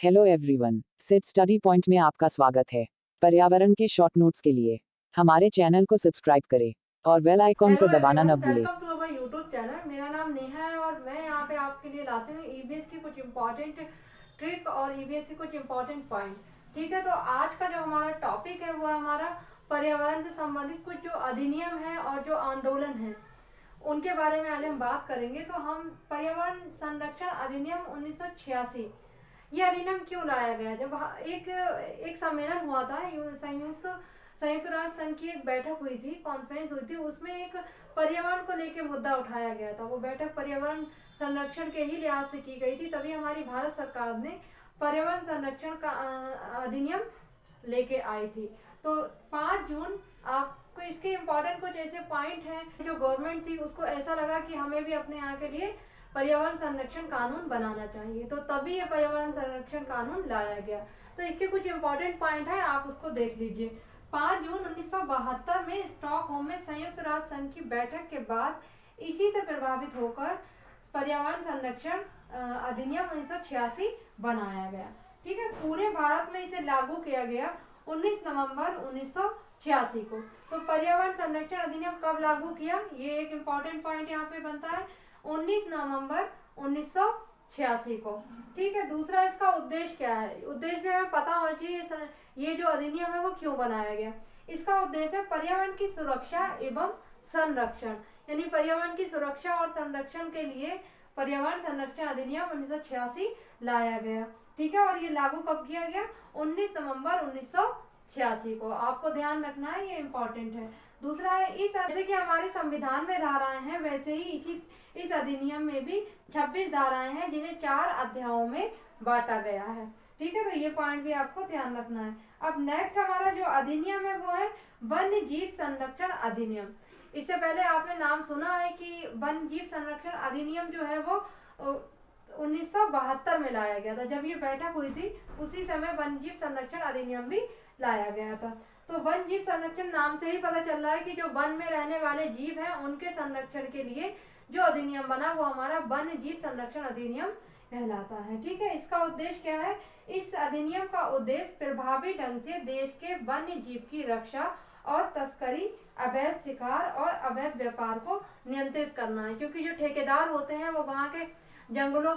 Hello everyone, set study point में आपका स्वागत है। पर्यावरण के शॉर्ट नोट्स के लिए हमारे चैनल को सब्सक्राइब करें और बेल आइकॉन को दबाना न भूलें। Welcome to our YouTube channel. मेरा नाम नेहा है और मैं यहाँ पे आपके लिए लाती हूँ ईबीएस की कुछ इम्पोर्टेंट ट्रिक और ईबीएस की कुछ इम्पोर्टेंट पॉइंट। ठीक है, तो आज का जो हमारा टॉपिक है वो हमारा पर्यावरण से संबंधित कुछ जो अधिनियम है और जो आंदोलन है उनके बारे में आज हम बात करेंगे। तो हम पर्यावरण संरक्षण अधिनियम 1986, ये अधिनियम क्यों लाया गया? जब एक सम्मेलन हुआ था, संयुक्त संयुक्त राष्ट्र संघ की एक बैठक हुई थी, कॉन्फ्रेंस हुई थी, उसमें एक पर्यावरण को लेकर मुद्दा उठाया गया था। वो बैठक पर्यावरण संरक्षण के ही लिहाज से की गई थी, तभी हमारी भारत सरकार ने पर्यावरण संरक्षण का अधिनियम लेके आई थी। तो 5 जून आपको इसके इम्पोर्टेंट कुछ ऐसे पॉइंट हैं जो गवर्नमेंट थी उसको ऐसा लगा कि हमें भी अपने यहाँ के लिए पर्यावरण संरक्षण कानून बनाना चाहिए, तो तभी ये पर्यावरण संरक्षण कानून लाया गया। तो इसके कुछ इम्पोर्टेंट पॉइंट है, आप उसको देख लीजिए। 5 जून 1972 में स्टॉकहोम में संयुक्त राष्ट्र संघ की बैठक के बाद इसी से प्रभावित होकर पर्यावरण संरक्षण अधिनियम 1986 बनाया गया। ठीक है, पूरे भारत में इसे लागू किया गया 19 नवंबर 1986 को। तो पर्यावरण संरक्षण अधिनियम कब लागू किया, ये एक इम्पोर्टेंट पॉइंट यहाँ पे बनता है, 19 नवंबर 1986 को। ठीक है, दूसरा इसका उद्देश्य क्या है? उद्देश्य भी हमें पता होना चाहिए, ये जो अधिनियम है वो क्यों बनाया गया। इसका उद्देश्य है पर्यावरण की सुरक्षा एवं संरक्षण, यानी पर्यावरण की सुरक्षा और संरक्षण के लिए पर्यावरण संरक्षण अधिनियम 1986 लाया गया। ठीक है, और ये लागू कब किया गया? 19 नवंबर 1986 को। आपको ध्यान रखना है, ये इम्पोर्टेंट है। दूसरा है, इस जैसे कि हमारे संविधान में धाराएं हैं वैसे ही इस अधिनियम में भी 26 धाराएं हैं जिन्हें 4 अध्यायों में बांटा गया है। ठीक है, तो ये पॉइंट भी आपको ध्यान रखना है। अब नेक्स्ट हमारा जो अधिनियम है वो है वन्य जीव संरक्षण अधिनियम। इससे पहले आपने नाम सुना है कि वन्य जीव संरक्षण अधिनियम जो है वो 1972 में लाया गया था। जब ये बैठक हुई थी उसी समय वन्य जीव संरक्षण अधिनियम भी लाया गया था। तो वन्य जीव संरक्षण नाम से ही पता चल रहा है कि जो वन में रहने वाले जीव हैं उनके संरक्षण के लिए जो अधिनियम बना वो हमारा वन्य जीव संरक्षण अधिनियम कहलाता है। ठीक है, इसका उद्देश्य क्या है? इस अधिनियम का उद्देश्य प्रभावी ढंग से देश के वन्य जीव की रक्षा और तस्करी, अवैध शिकार और अवैध व्यापार को नियंत्रित करना है। क्योंकि जो ठेकेदार होते हैं वो वहाँ के जंगलों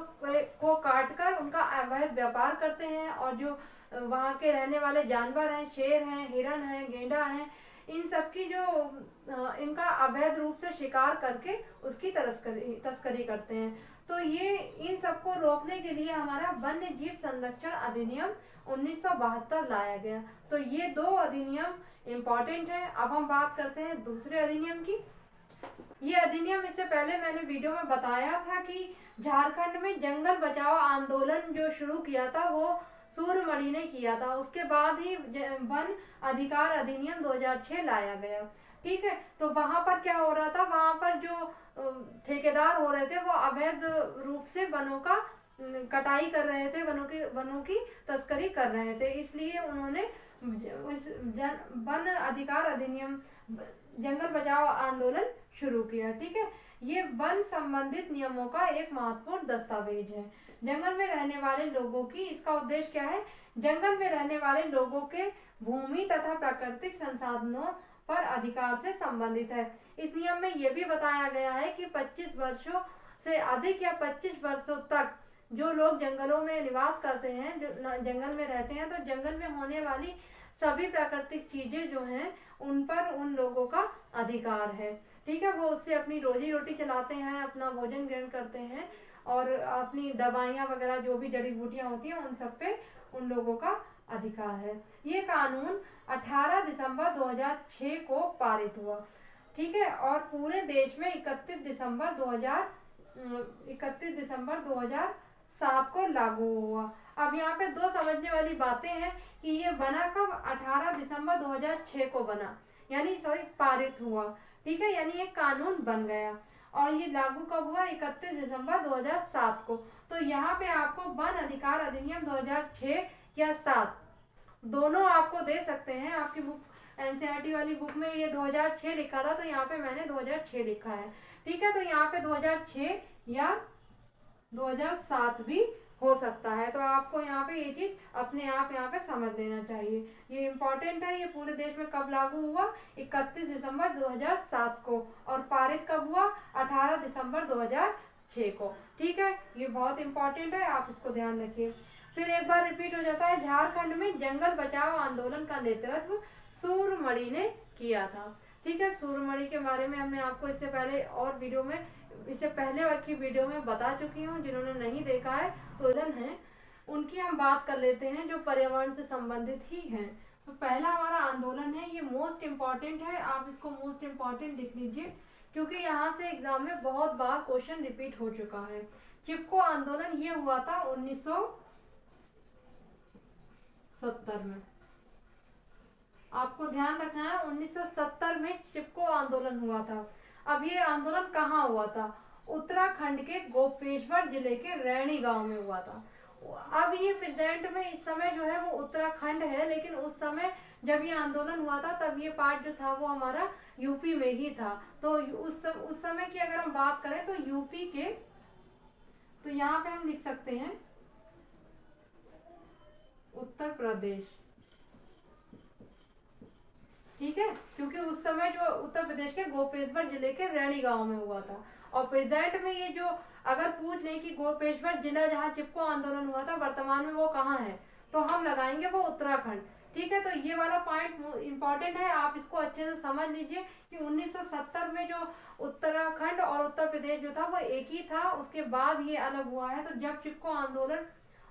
को काटकर उनका अवैध व्यापार करते हैं, और जो वहाँ के रहने वाले जानवर हैं, शेर हैं, हिरन हैं, गेंडा हैं, इन सब की जो इनका अवैध रूप से शिकार करके उसकी तस्करी करते हैं। तो ये इन सबको रोकने के लिए हमारा वन्य जीव संरक्षण अधिनियम 1972 लाया गया। तो ये 2 अधिनियम इम्पोर्टेंट है। अब हम बात करते हैं दूसरे अधिनियम की। ये अधिनियम, इससे पहले मैंने वीडियो में बताया था कि झारखंड में जंगल बचाओ आंदोलन जो शुरू किया था वो सूर्यमणि ने किया था। उसके बाद ही वन अधिकार अधिनियम 2006 लाया गया। ठीक है, तो वहां पर क्या हो रहा था, वहां पर जो ठेकेदार हो रहे थे वो अवैध रूप से वनों का कटाई कर रहे थे, वनों की तस्करी कर रहे थे। इसलिए उन्होंने इस वन अधिकार अधिनियम, जंगल बचाओ आंदोलन शुरू किया। ठीक है, ये वन संबंधित नियमों का एक महत्वपूर्ण दस्तावेज है। जंगल में रहने वाले लोगों की, इसका उद्देश्य क्या है? जंगल में रहने वाले लोगों के भूमि तथा प्राकृतिक संसाधनों पर अधिकार से संबंधित है। इस नियम में यह भी बताया गया है कि 25 वर्षों से अधिक या 25 वर्षों तक जो लोग जंगलों में निवास करते हैं, जो जंगल में रहते हैं, तो जंगल में होने वाली सभी प्राकृतिक चीजें जो हैं उन पर उन लोगों का अधिकार है। ठीक है, वो उससे अपनी रोजी रोटी चलाते हैं, अपना भोजन ग्रहण करते हैं, और अपनी दवाइयाँ वगैरह जो भी जड़ी बूटियाँ होती हैं उन सब पे उन लोगों का अधिकार है। ये कानून 18 दिसंबर 2006 को पारित हुआ। ठीक है, और पूरे देश में 31 दिसंबर 2007 को लागू हुआ। अब यहाँ पे 2 समझने वाली बातें हैं कि ये बना कब? 18 दिसंबर 2006 को बना, यानी पारित हुआ। ठीक है, यानी ये कानून बन गया। और ये लागू कब हुआ? 31 दिसंबर 2007 को। तो यहाँ पे आपको वन अधिकार अधिनियम 2006 या 7 दोनों आपको दे सकते हैं। आपकी बुक एनसीईआरटी वाली बुक में ये 2006 लिखा था, तो यहाँ पे मैंने 2006 लिखा है। ठीक है, तो यहाँ पे 2006 या 2007 भी हो सकता है। तो आपको यहाँ पे ये चीज अपने आप यहाँ पे समझ लेना चाहिए, ये इम्पोर्टेंट है। ये पूरे देश में कब लागू हुआ? 31 दिसंबर 2007 को, और पारित कब हुआ? 18 दिसंबर 2006 को। ठीक है, ये बहुत इंपॉर्टेंट है, आप इसको ध्यान रखिए। फिर एक बार रिपीट हो जाता है, झारखंड में जंगल बचाओ आंदोलन का नेतृत्व सूरमणि ने किया था। ठीक है, सूरमणि के बारे में हमने आपको इससे पहले और वीडियो में, इससे पहले की वीडियो में बता चुकी हूँ। जिन्होंने नहीं देखा है तो है, उनकी हम बात कर लेते हैं जो पर्यावरण से संबंधित ही हैं। तो पहला हमारा आंदोलन है, ये मोस्ट इम्पॉर्टेंट है, आप इसको मोस्ट इम्पॉर्टेंट लिख लीजिए, क्योंकि यहाँ से एग्जाम में बहुत बार क्वेश्चन रिपीट हो चुका है। चिपको आंदोलन ये हुआ था 1970 में, आपको ध्यान रखना है। 1970 में चिपको आंदोलन हुआ था। अब ये आंदोलन कहाँ हुआ था? उत्तराखंड के गोपेश्वर जिले के रैणी गांव में हुआ था। अब ये प्रेजेंट में इस समय जो है वो उत्तराखंड है, लेकिन उस समय जब ये आंदोलन हुआ था तब ये पार्ट जो था वो हमारा यूपी में ही था। तो उस समय की अगर हम बात करें तो यूपी के, तो यहाँ पे हम लिख सकते हैं उत्तर प्रदेश। ठीक है, क्योंकि उस समय जो उत्तर प्रदेश के गोपेश्वर जिले के रैणी गांव में हुआ था। और प्रेजेंट में ये जो अगर पूछ लें कि गोपेश्वर जिला जहाँ चिपको आंदोलन हुआ था वर्तमान में वो कहाँ है, तो हम लगाएंगे वो उत्तराखंड। ठीक है, तो ये वाला पॉइंट इंपॉर्टेंट है, आप इसको अच्छे से समझ लीजिए कि 1970 में जो उत्तराखंड और उत्तर प्रदेश जो था वो एक ही था, उसके बाद ये अलग हुआ है। तो जब चिपको आंदोलन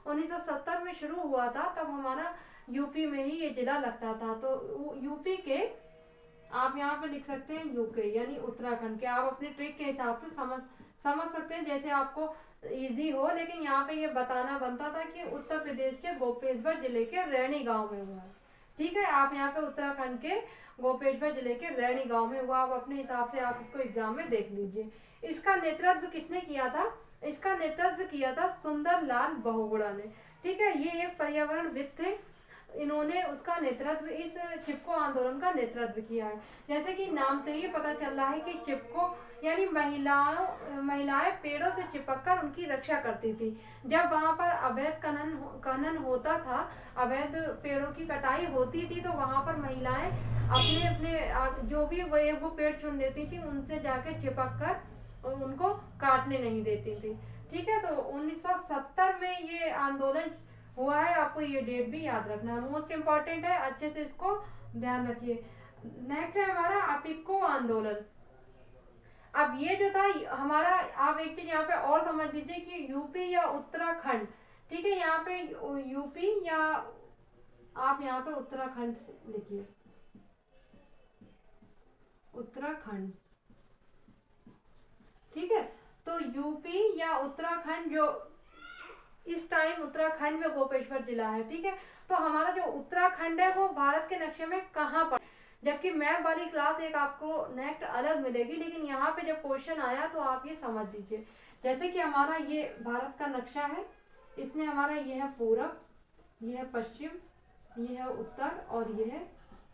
1970 में शुरू हुआ था तब हमारा यूपी में ही ये जिला लगता था। तो यूपी के आप यहाँ पे लिख सकते हैं यूके, यानी उत्तराखंड के। आप अपने ट्रिक के हिसाब से समझ सकते हैं जैसे आपको इजी हो, लेकिन यहाँ पे ये बताना बनता था कि उत्तर प्रदेश के गोपेश्वर जिले के रैणी गांव में हुआ। ठीक है, आप यहाँ पे उत्तराखंड के गोपेश्वर जिले के रैणी गांव में हुआ। आप अपने हिसाब से आप इसको एग्जाम में देख लीजिए। इसका नेतृत्व किसने किया था? इसका नेतृत्व किया था सुंदर लाल बहुगुणा ने। ठीक है, ये एक पर्यावरणविद थे, इन्होंने उसका नेतृत्व, इस चिपको आंदोलन का नेतृत्व किया है। जैसे कि नाम से ही पता चल रहा है कि चिपको यानी महिलाएं पेड़ों से चिपककर उनकी रक्षा करती थी। जब वहां पर अवैध खनन होता था, अवैध पेड़ों की कटाई होती थी, तो वहां पर महिलाएं अपने अपने जो भी वो पेड़ चुन लेती थी, उनसे जाके चिपक कर उनको काटने नहीं देती थी। ठीक है, तो 1970 में ये आंदोलन हुआ है, आपको ये डेट भी याद रखना है, मोस्ट इम्पॉर्टेंट है, अच्छे से इसको ध्यान रखिए। नेक्स्ट है हमारा अपिको आंदोलन। अब ये जो था हमारा, आप एक चीज यहाँ पे और समझ लीजिए कि यूपी या उत्तराखंड। ठीक है, यहाँ पे यूपी या आप यहाँ पे उत्तराखंड लिखिए, उत्तराखंड। ठीक है, तो यूपी या उत्तराखंड, जो इस टाइम उत्तराखंड में गोपेश्वर जिला है। ठीक है, तो हमारा जो उत्तराखंड है वो भारत के नक्शे में कहाँ पर, जबकि मैप वाली क्लास एक आपको नेक्स्ट अलग मिलेगी, लेकिन यहाँ पे जब क्वेश्चन आया तो आप ये समझ लीजिए। जैसे कि हमारा ये भारत का नक्शा है, इसमें हमारा ये है पूरब, ये है पश्चिम, ये है उत्तर और ये है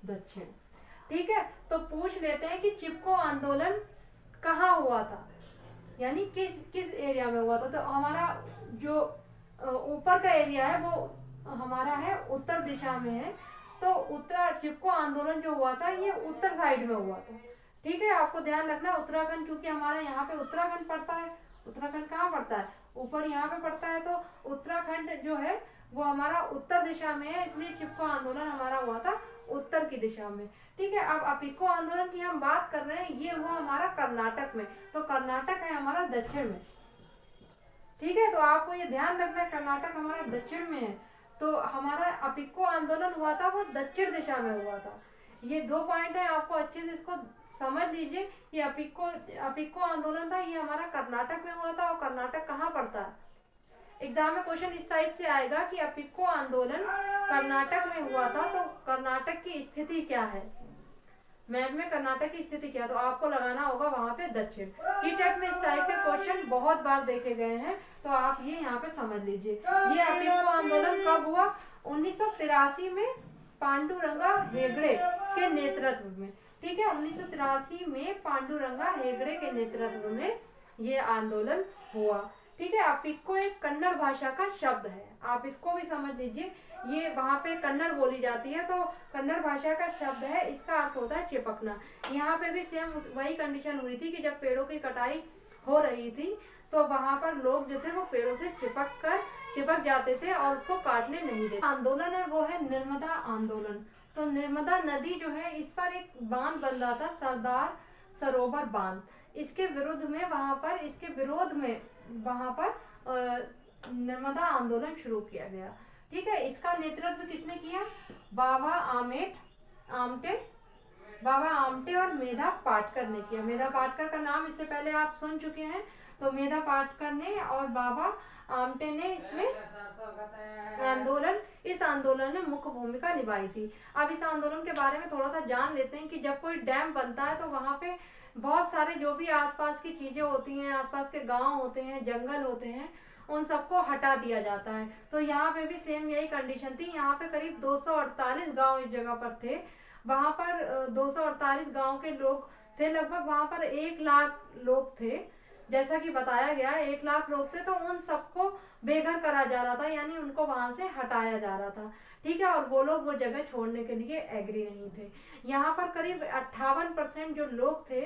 दक्षिण। ठीक है, तो पूछ लेते हैं कि चिपको आंदोलन कहाँ हुआ था, यानी किस एरिया में हुआ था। तो हमारा जो ऊपर का एरिया है वो हमारा है उत्तर दिशा में है। तो चिपको आंदोलन जो हुआ था ये उत्तर साइड में हुआ था। ठीक है, आपको ध्यान रखना उत्तराखंड, क्योंकि हमारा यहाँ पे उत्तराखंड पड़ता है। उत्तराखंड कहाँ पड़ता है? ऊपर यहाँ पे पड़ता है। तो उत्तराखंड जो है वो हमारा उत्तर दिशा में है, इसलिए चिपको आंदोलन हमारा हुआ था उत्तर की दिशा में। ठीक है, अब अपिको आंदोलन की हम बात कर रहे हैं, ये हुआ हमारा कर्नाटक में। तो कर्नाटक है हमारा दक्षिण में। ठीक है, तो आपको ये ध्यान रखना है कर्नाटक हमारा दक्षिण में है। तो हमारा अपिको आंदोलन हुआ था वो दक्षिण दिशा में हुआ था। ये दो पॉइंट है, आपको अच्छे से इसको समझ लीजिए कि अपिको आंदोलन था ये हमारा कर्नाटक में हुआ था। और कर्नाटक कहाँ पड़ता है? एग्जाम में क्वेश्चन इस टाइप से आएगा कि अपिको आंदोलन कर्नाटक में हुआ था, तो कर्नाटक की स्थिति क्या है, मैप में कर्नाटक की स्थिति क्या, तो आपको लगाना होगा वहां पे दक्षिण। सीटेट में इस टाइप के क्वेश्चन बहुत बार देखे गए हैं, तो आप ये यहाँ पे समझ लीजिए। ये अपिको आंदोलन कब हुआ? 1983 में पांडुरंगा हेगड़े के नेतृत्व में। ठीक है, 1983 में पांडुरंगा हेगड़े के नेतृत्व में ये आंदोलन हुआ। ठीक है। अपिक्को एक कन्नड़ भाषा का शब्द है, आप इसको भी समझ लीजिए। ये वहाँ पे कन्नड़ बोली जाती है, तो कन्नड़ भाषा का शब्द है, इसका अर्थ होता है चिपकना। यहाँ पे भी सेम वही कंडीशन हुई थी कि जब पेड़ों की कटाई हो रही थी तो वहाँ पर लोग जो थे वो पेड़ों से चिपक जाते थे और उसको काटने नहीं देते। आंदोलन है वो है नर्मदा आंदोलन। तो नर्मदा नदी जो है, इस पर एक बांध बन रहा था, सरदार सरोवर बांध। इसके विरोध में वहाँ पर नर्मदा आंदोलन शुरू किया गया। ठीक है। इसका नेतृत्व किसने किया? बाबा आमटे और मेधा पाटकर ने किया। मेधा पाटकर का नाम इससे पहले आप सुन चुके हैं। तो मेधा पाटकर ने और बाबा आमटे ने इसमें इस आंदोलन में मुख्य भूमिका निभाई थी। अब इस आंदोलन के बारे में थोड़ा सा जान लेते हैं कि जब कोई डैम बनता है तो वहाँ पे बहुत सारे जो भी आसपास की चीजें होती हैं, आसपास के गांव होते हैं, जंगल होते हैं, उन सबको हटा दिया जाता है। तो यहाँ पे भी सेम यही कंडीशन थी। यहाँ पे करीब 248 गांव इस जगह पर थे। वहाँ पर 248 गांव के लोग थे, लगभग वहाँ पर 1 लाख लोग थे। जैसा कि बताया गया है 1 लाख लोग थे, तो उन सबको बेघर करा जा रहा था, यानी उनको वहां से हटाया जा रहा था। ठीक है। और वो लोग वो जगह छोड़ने के लिए एग्री नहीं थे। यहाँ पर करीब 58% जो लोग थे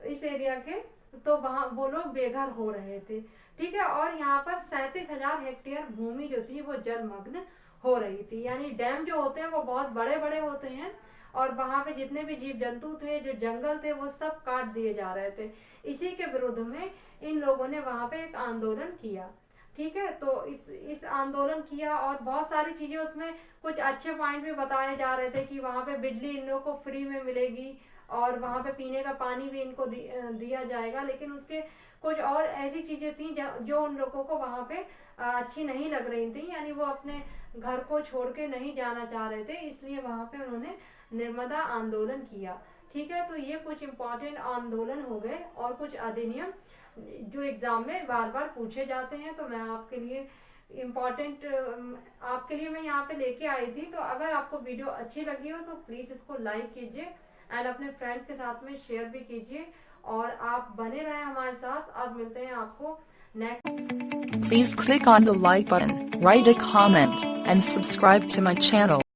इस एरिया के, तो वहाँ वो लोग बेघर हो रहे थे। ठीक है। और यहाँ पर 37,000 हेक्टेयर भूमि जो थी वो जलमग्न हो रही थी। यानी डैम जो होते हैं वो बहुत बड़े बड़े होते हैं और वहाँ पे जितने भी जीव जंतु थे, जो जंगल थे, वो सब काट दिए जा रहे थे। इसी के विरुद्ध में इन लोगों ने वहाँ पे एक आंदोलन किया। ठीक है। तो इस आंदोलन किया और बहुत सारी चीजें, उसमें कुछ अच्छे पॉइंट भी बताए जा रहे थे कि वहाँ पे बिजली इन लोगों को फ्री में मिलेगी और वहाँ पे पीने का पानी भी इनको दिया जाएगा। लेकिन उसके कुछ और ऐसी चीजें थी जो उन लोगों को वहाँ पे अच्छी नहीं लग रही थी, यानी वो अपने घर को छोड़ के नहीं जाना चाह रहे थे, इसलिए वहाँ पे उन्होंने नर्मदा आंदोलन किया। ठीक है। तो ये कुछ इम्पोर्टेंट आंदोलन हो गए और कुछ अधिनियम जो एग्जाम में बार बार पूछे जाते हैं। तो मैं आपके लिए मैं यहाँ पे लेके आई थी। तो अगर आपको वीडियो अच्छी लगी हो तो प्लीज इसको लाइक कीजिए एंड अपने फ्रेंड्स के साथ में शेयर भी कीजिए और आप बने रहें हमारे साथ। अब मिलते हैं आपको next. Please click on the like button, write a comment, and subscribe to my channel.